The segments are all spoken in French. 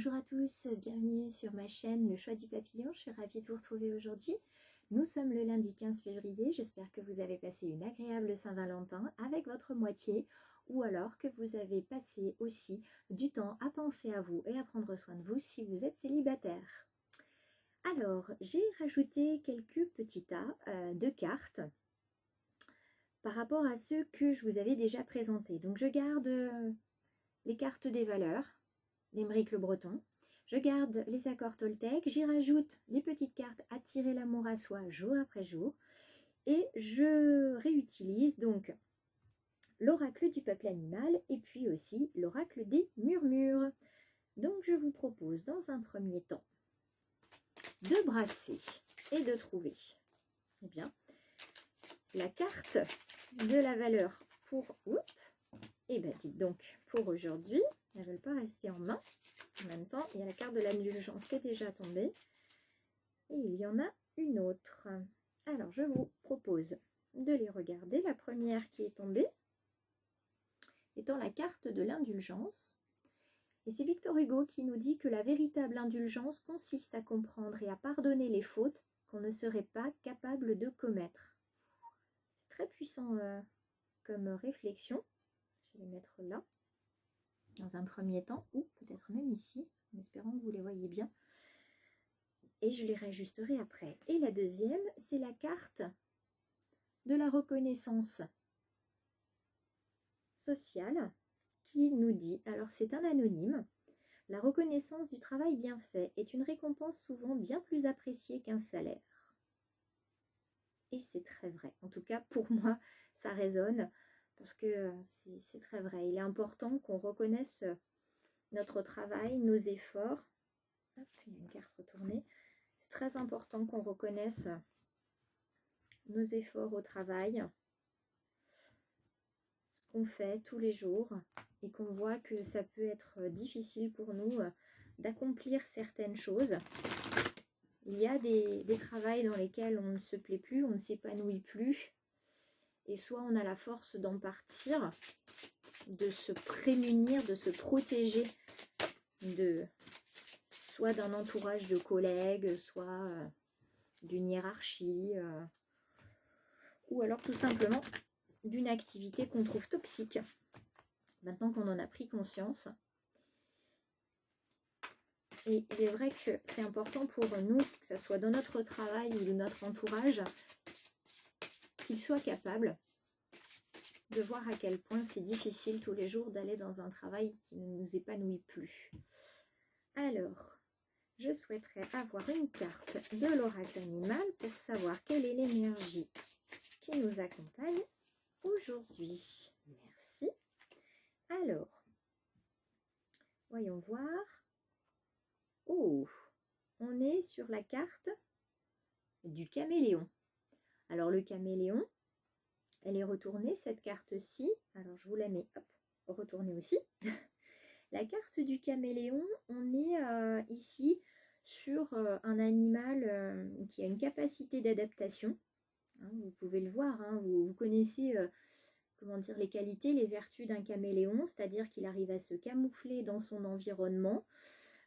Bonjour à tous, bienvenue sur ma chaîne Le Choix du Papillon, je suis ravie de vous retrouver aujourd'hui. Nous sommes le lundi 15 février, j'espère que vous avez passé une agréable Saint-Valentin avec votre moitié ou alors que vous avez passé aussi du temps à penser à vous et à prendre soin de vous si vous êtes célibataire. Alors, j'ai rajouté quelques petits tas de cartes par rapport à ceux que je vous avais déjà présentés. Donc je garde les cartes des valeurs d'Aymeric Le Breton. Je garde les accords Toltec, j'y rajoute les petites cartes Attirer l'amour à soi jour après jour et je réutilise donc l'oracle du peuple animal et puis aussi l'oracle des murmures. Donc je vous propose dans un premier temps de brasser et de trouver la carte de la valeur pour dites donc pour aujourd'hui. Elles ne veulent pas rester en main. En même temps, il y a la carte de l'indulgence qui est déjà tombée. Et il y en a une autre. Alors, je vous propose de les regarder. La première qui est tombée étant la carte de l'indulgence. Et c'est Victor Hugo qui nous dit que la véritable indulgence consiste à comprendre et à pardonner les fautes qu'on ne serait pas capable de commettre. C'est très puissant comme réflexion. Je vais les mettre là. Dans un premier temps, ou peut-être même ici, en espérant que vous les voyez bien. Et je les réajusterai après. Et la deuxième, c'est la carte de la reconnaissance sociale qui nous dit, alors c'est un anonyme, la reconnaissance du travail bien fait est une récompense souvent bien plus appréciée qu'un salaire. Et c'est très vrai. En tout cas, pour moi, ça résonne. Parce que c'est très vrai. Il est important qu'on reconnaisse notre travail, nos efforts. Hop, il y a une carte retournée. C'est très important qu'on reconnaisse nos efforts au travail, ce qu'on fait tous les jours et qu'on voit que ça peut être difficile pour nous d'accomplir certaines choses. Il y a des travails dans lesquels on ne se plaît plus, on ne s'épanouit plus. Et soit on a la force d'en partir, de se prémunir, de se protéger soit d'un entourage de collègues, soit d'une hiérarchie, ou alors tout simplement d'une activité qu'on trouve toxique. Maintenant qu'on en a pris conscience. Et il est vrai que c'est important pour nous, que ce soit dans notre travail ou dans notre entourage, qu'il soit capable de voir à quel point c'est difficile tous les jours d'aller dans un travail qui ne nous épanouit plus. Alors, je souhaiterais avoir une carte de l'oracle animal pour savoir quelle est l'énergie qui nous accompagne aujourd'hui. Merci. Alors, voyons voir. Oh, on est sur la carte du caméléon. Alors, le caméléon, elle est retournée, cette carte-ci. Alors, je vous la mets, hop, retournée aussi. La carte du caméléon, on est ici sur un animal qui a une capacité d'adaptation. Hein, vous pouvez le voir, hein, vous connaissez comment dire, les qualités, les vertus d'un caméléon, c'est-à-dire qu'il arrive à se camoufler dans son environnement,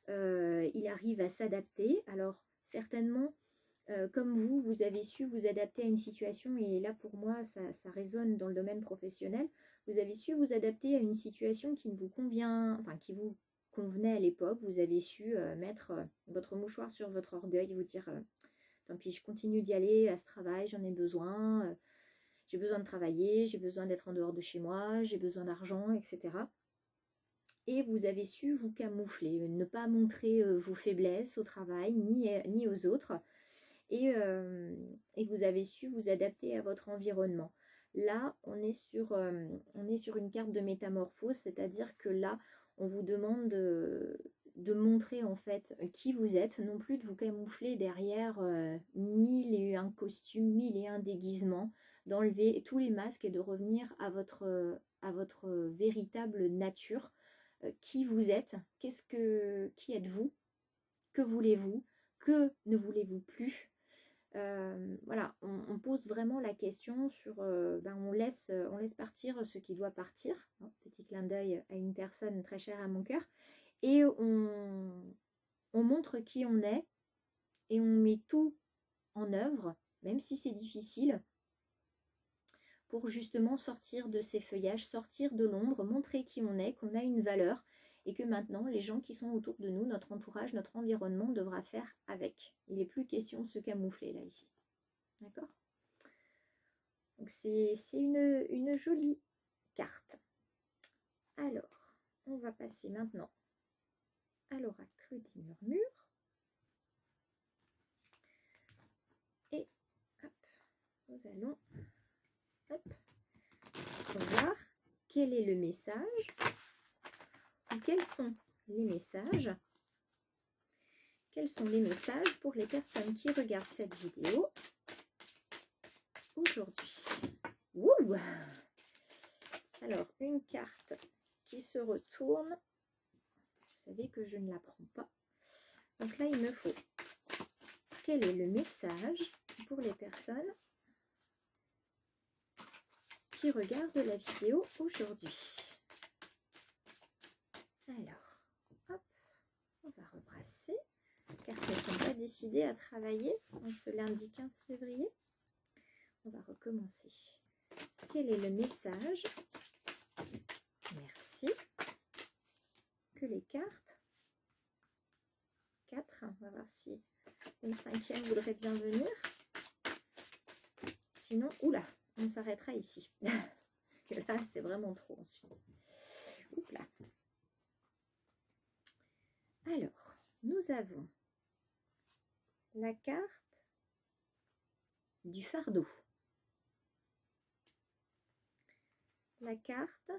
il arrive à s'adapter. Alors, certainement, comme vous avez su vous adapter à une situation, et là pour moi ça résonne dans le domaine professionnel, vous avez su vous adapter à une situation qui ne vous convient, enfin qui vous convenait à l'époque, vous avez su mettre votre mouchoir sur votre orgueil, vous dire tant pis, je continue d'y aller à ce travail, j'en ai besoin, j'ai besoin de travailler, j'ai besoin d'être en dehors de chez moi, j'ai besoin d'argent, etc. Et vous avez su vous camoufler, ne pas montrer vos faiblesses au travail ni aux autres. Et vous avez su vous adapter à votre environnement. Là, on est sur une carte de métamorphose, c'est-à-dire que là, on vous demande de montrer en fait qui vous êtes, non plus de vous camoufler derrière 1001 costumes, 1001 déguisements, d'enlever tous les masques et de revenir à votre véritable nature. Qui vous êtes, qui êtes-vous, que voulez-vous, que ne voulez-vous plus. Voilà, on pose vraiment la question sur, on laisse partir ce qui doit partir, hein, petit clin d'œil à une personne très chère à mon cœur, et on on montre qui on est et on met tout en œuvre, même si c'est difficile, pour justement sortir de ces feuillages, sortir de l'ombre, montrer qui on est, qu'on a une valeur et que maintenant les gens qui sont autour de nous, notre entourage, notre environnement devra faire avec. Il n'est plus question de se camoufler là ici. D'accord? Donc c'est une jolie carte. Alors, on va passer maintenant à l'oracle des murmures. Et hop, nous allons voir quel est le message ou quels sont les messages. Quels sont les messages pour les personnes qui regardent cette vidéo aujourd'hui? Ouh! Alors, une carte qui se retourne. Vous savez que je ne la prends pas. Donc là, il me faut quel est le message pour les personnes qui regardent la vidéo aujourd'hui. Alors, hop, on va rebrasser. Car elles ne sont pas décidées à travailler en ce lundi 15 février. On va recommencer. Quel est le message? Merci. Que les cartes. 4. On va voir si une 5e voudrait bien venir. Sinon, oula, on s'arrêtera ici. Parce que là, c'est vraiment trop ensuite. Oups là. Alors, nous avons la carte du fardeau. La carte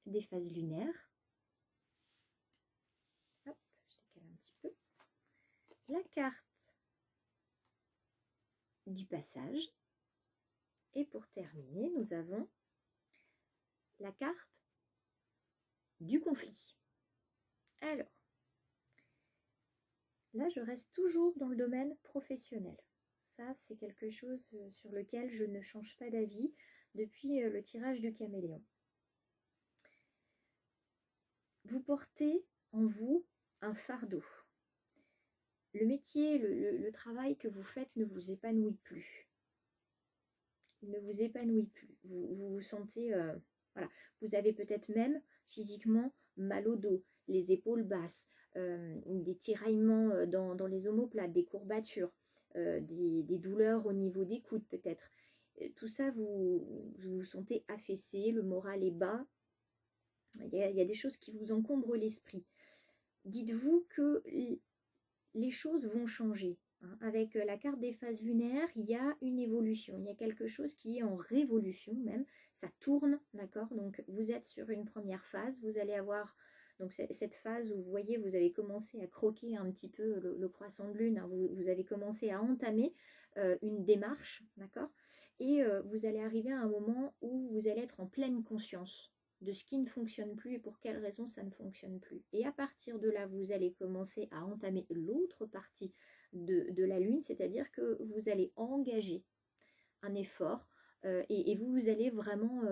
des phases lunaires. Hop, je décale un petit peu. La carte du passage. Et pour terminer, nous avons la carte du conflit. Alors, là, je reste toujours dans le domaine professionnel. Ça, c'est quelque chose sur lequel je ne change pas d'avis depuis le tirage du caméléon. Vous portez en vous un fardeau. Le métier, le travail que vous faites ne vous épanouit plus. Il ne vous épanouit plus. Vous vous sentez... voilà. Vous avez peut-être même physiquement mal au dos, les épaules basses, des tiraillements dans les omoplates, des courbatures, des douleurs au niveau des coudes peut-être. Tout ça, vous vous sentez affaissé, le moral est bas. Il y a des choses qui vous encombrent l'esprit. Dites-vous que les choses vont changer. Avec la carte des phases lunaires, il y a une évolution. Il y a quelque chose qui est en révolution même. Ça tourne, d'accord? Donc, vous êtes sur une première phase. Vous allez avoir donc cette phase où, vous voyez, vous avez commencé à croquer un petit peu le croissant de lune. Vous avez commencé à entamer une démarche, d'accord? Et vous allez arriver à un moment où vous allez être en pleine conscience de ce qui ne fonctionne plus et pour quelles raisons ça ne fonctionne plus. Et à partir de là, vous allez commencer à entamer l'autre partie de la lune, c'est-à-dire que vous allez engager un effort et vous allez vraiment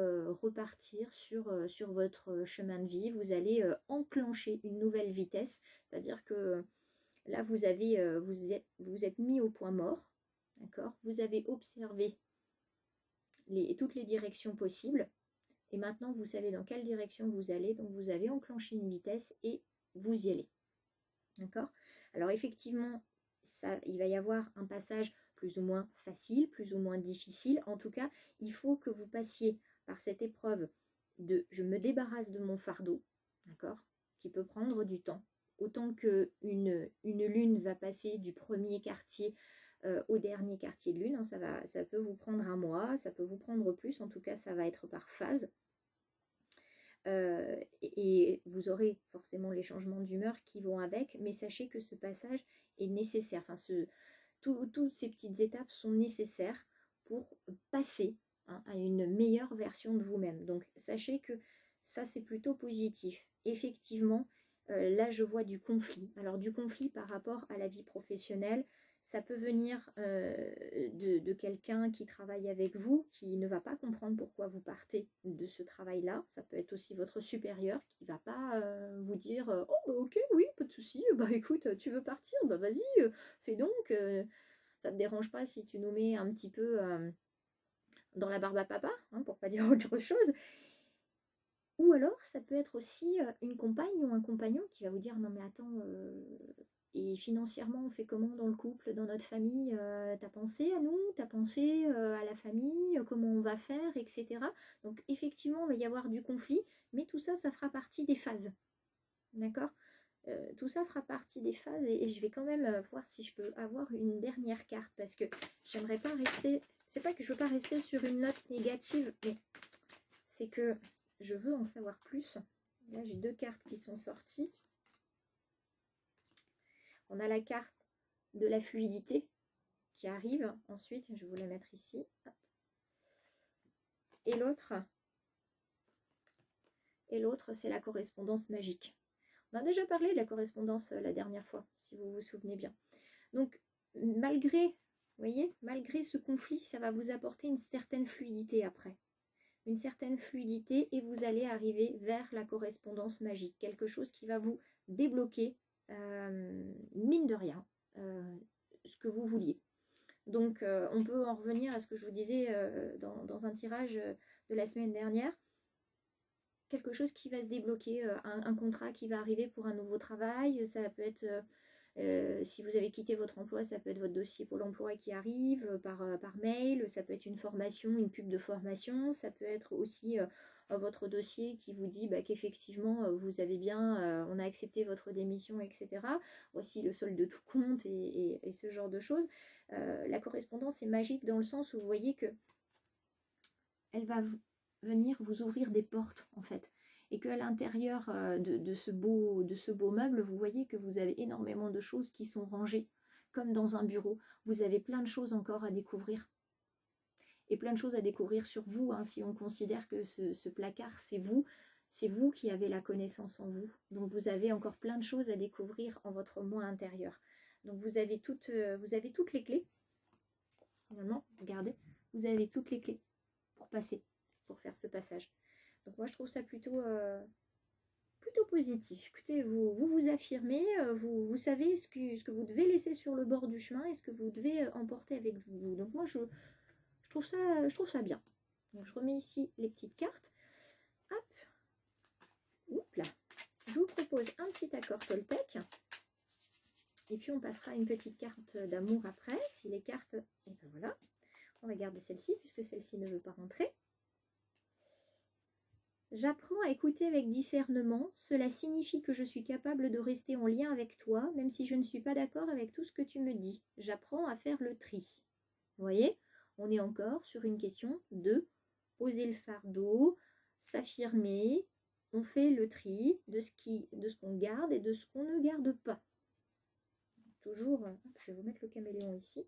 repartir sur votre chemin de vie. Vous allez enclencher une nouvelle vitesse, c'est-à-dire que là, vous êtes mis au point mort, d'accord? Vous avez observé toutes les directions possibles. Et maintenant, vous savez dans quelle direction vous allez. Donc, vous avez enclenché une vitesse et vous y allez. D'accord? Alors, effectivement, il va y avoir un passage plus ou moins facile, plus ou moins difficile. En tout cas, il faut que vous passiez par cette épreuve de « je me débarrasse de mon fardeau », d'accord? Qui peut prendre du temps. Autant qu'une lune va passer du premier quartier au dernier quartier de lune. Ça peut vous prendre un mois, ça peut vous prendre plus. En tout cas, ça va être par phase. Et vous aurez forcément les changements d'humeur qui vont avec, mais sachez que ce passage est nécessaire. Enfin, toutes ces petites étapes sont nécessaires pour passer à une meilleure version de vous-même. Donc, sachez que ça, c'est plutôt positif. Effectivement, là, je vois du conflit. Alors, du conflit par rapport à la vie professionnelle, Ça peut venir de quelqu'un qui travaille avec vous, qui ne va pas comprendre pourquoi vous partez de ce travail-là. Ça peut être aussi votre supérieur qui ne va pas vous dire « Oh, bah, ok, oui, pas de souci. Bah, écoute, tu veux partir? Bah, vas-y, fais donc. Ça ne te dérange pas si tu nous mets un petit peu dans la barbe à papa, hein, pour pas dire autre chose. » Ou alors, ça peut être aussi une compagne ou un compagnon qui va vous dire « Non, mais attends, et financièrement, on fait comment dans le couple, dans notre famille? T'as pensé à nous? T'as pensé à la famille? Comment on va faire, etc. » Donc, effectivement, il va y avoir du conflit, mais tout ça, ça fera partie des phases. D'accord? Tout ça fera partie des phases et je vais quand même voir si je peux avoir une dernière carte parce que j'aimerais pas rester... C'est pas que je veux pas rester sur une note négative, mais c'est que je veux en savoir plus. Là, j'ai 2 cartes qui sont sorties. On a la carte de la fluidité qui arrive. Ensuite, je vais vous la mettre ici. Et l'autre, c'est la correspondance magique. On a déjà parlé de la correspondance la dernière fois, si vous vous souvenez bien. Donc, malgré ce conflit, ça va vous apporter une certaine fluidité après. Une certaine fluidité et vous allez arriver vers la correspondance magique. Quelque chose qui va vous débloquer, mine de rien, ce que vous vouliez. Donc, on peut en revenir à ce que je vous disais dans un tirage de la semaine dernière. Quelque chose qui va se débloquer, un contrat qui va arriver pour un nouveau travail. Ça peut être, si vous avez quitté votre emploi, ça peut être votre dossier Pôle emploi qui arrive par mail. Ça peut être une formation, une pub de formation. Ça peut être aussi votre dossier qui vous dit qu'effectivement, vous avez bien, on a accepté votre démission, etc. Voici le solde de tout compte et ce genre de choses. La correspondance est magique dans le sens où vous voyez que elle va venir vous ouvrir des portes en fait. Et qu'à l'intérieur de ce beau meuble, vous voyez que vous avez énormément de choses qui sont rangées, comme dans un bureau. Vous avez plein de choses encore à découvrir. Et plein de choses à découvrir sur vous, hein, si on considère que ce placard, c'est vous qui avez la connaissance en vous. Donc vous avez encore plein de choses à découvrir en votre moi intérieur. Donc vous avez toutes les clés. Finalement, regardez, vous avez toutes les clés pour passer, pour faire ce passage. Donc moi je trouve ça plutôt positif. Écoutez, vous affirmez, vous savez ce que vous devez laisser sur le bord du chemin et ce que vous devez emporter avec vous. Donc moi je trouve ça bien. Donc je remets ici les petites cartes. Hop. Oups là. Je vous propose un petit accord Toltec. Et puis on passera à une petite carte d'amour après. Si les cartes... Et ben voilà. On va garder celle-ci puisque celle-ci ne veut pas rentrer. J'apprends à écouter avec discernement. Cela signifie que je suis capable de rester en lien avec toi, même si je ne suis pas d'accord avec tout ce que tu me dis. J'apprends à faire le tri. Vous voyez, on est encore sur une question de poser le fardeau, s'affirmer. On fait le tri de ce qu'on garde et de ce qu'on ne garde pas. Toujours, je vais vous mettre le caméléon ici,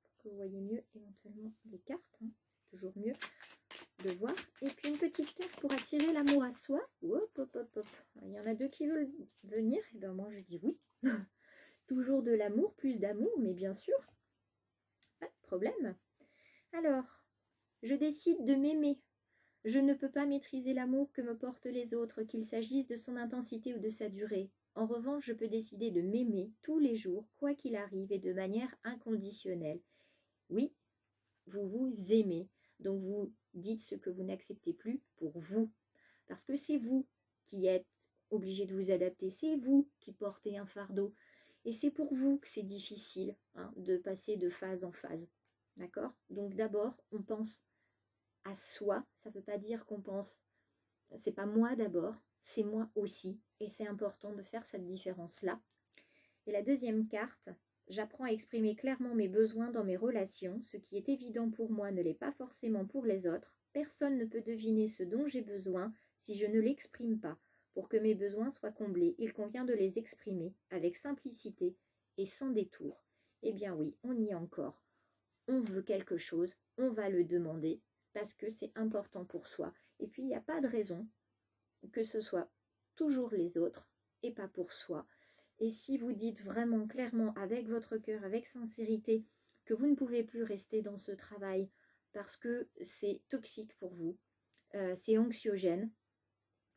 pour que vous voyez mieux éventuellement les cartes. Hein. C'est toujours mieux de voir. Et puis une petite carte pour attirer l'amour à soi. Hop, hop, hop, hop. Il y en a 2 qui veulent venir. Et bien moi je dis oui. Toujours de l'amour, plus d'amour, mais bien sûr. Pas de problème. Alors, je décide de m'aimer. Je ne peux pas maîtriser l'amour que me portent les autres, qu'il s'agisse de son intensité ou de sa durée. En revanche, je peux décider de m'aimer tous les jours, quoi qu'il arrive, et de manière inconditionnelle. Oui, vous vous aimez. Donc vous dites ce que vous n'acceptez plus pour vous. Parce que c'est vous qui êtes obligé de vous adapter. C'est vous qui portez un fardeau. Et c'est pour vous que c'est difficile de passer de phase en phase. D'accord? Donc d'abord, on pense à soi. Ça ne veut pas dire qu'on pense... C'est pas moi d'abord, c'est moi aussi. Et c'est important de faire cette différence-là. Et la deuxième carte... J'apprends à exprimer clairement mes besoins dans mes relations. Ce qui est évident pour moi ne l'est pas forcément pour les autres. Personne ne peut deviner ce dont j'ai besoin si je ne l'exprime pas. Pour que mes besoins soient comblés, il convient de les exprimer avec simplicité et sans détour. Eh bien oui, on y est encore. On veut quelque chose, on va le demander parce que c'est important pour soi. Et puis il n'y a pas de raison que ce soit toujours les autres et pas pour soi. Et si vous dites vraiment clairement, avec votre cœur, avec sincérité, que vous ne pouvez plus rester dans ce travail parce que c'est toxique pour vous, c'est anxiogène,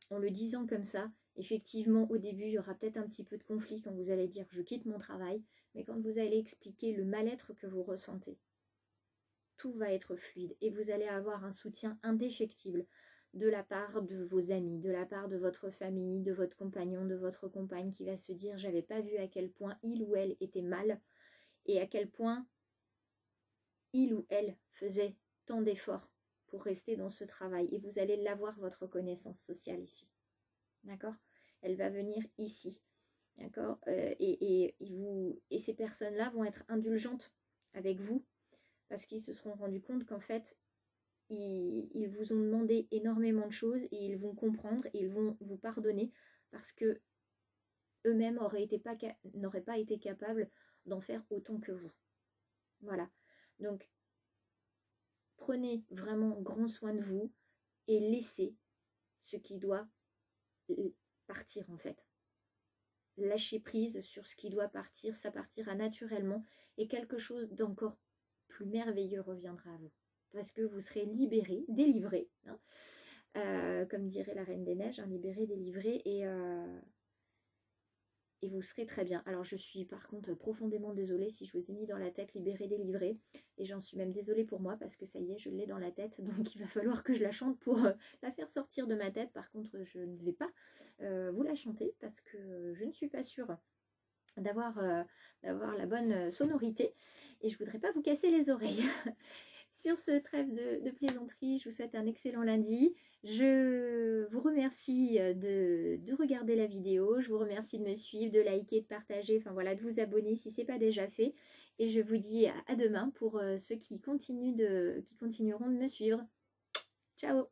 en le disant comme ça, effectivement, au début, il y aura peut-être un petit peu de conflit quand vous allez dire « je quitte mon travail », mais quand vous allez expliquer le mal-être que vous ressentez, tout va être fluide et vous allez avoir un soutien indéfectible de la part de vos amis, de la part de votre famille, de votre compagnon, de votre compagne qui va se dire « j'avais pas vu à quel point il ou elle était mal et à quel point il ou elle faisait tant d'efforts pour rester dans ce travail ». Et vous allez l'avoir, votre reconnaissance sociale ici. D'accord? Elle va venir ici. D'accord? Et ces personnes-là vont être indulgentes avec vous parce qu'ils se seront rendus compte qu'en fait, ils vous ont demandé énormément de choses et ils vont comprendre et ils vont vous pardonner parce que eux-mêmes n'auraient pas été capables d'en faire autant que vous. Voilà. Donc, prenez vraiment grand soin de vous et laissez ce qui doit partir en fait. Lâchez prise sur ce qui doit partir, ça partira naturellement et quelque chose d'encore plus merveilleux reviendra à vous. Parce que vous serez libéré, délivré, hein, comme dirait la Reine des Neiges, hein, libéré, délivré, et vous serez très bien. Alors je suis par contre profondément désolée si je vous ai mis dans la tête libéré, délivré, et j'en suis même désolée pour moi parce que ça y est, je l'ai dans la tête, donc il va falloir que je la chante pour la faire sortir de ma tête. Par contre, je ne vais pas vous la chanter parce que je ne suis pas sûre d'avoir la bonne sonorité et je voudrais pas vous casser les oreilles. Sur ce trêve de plaisanterie, je vous souhaite un excellent lundi. Je vous remercie de regarder la vidéo. Je vous remercie de me suivre, de liker, de partager, enfin voilà, de vous abonner si ce n'est pas déjà fait. Et je vous dis à demain pour ceux qui continueront de me suivre. Ciao!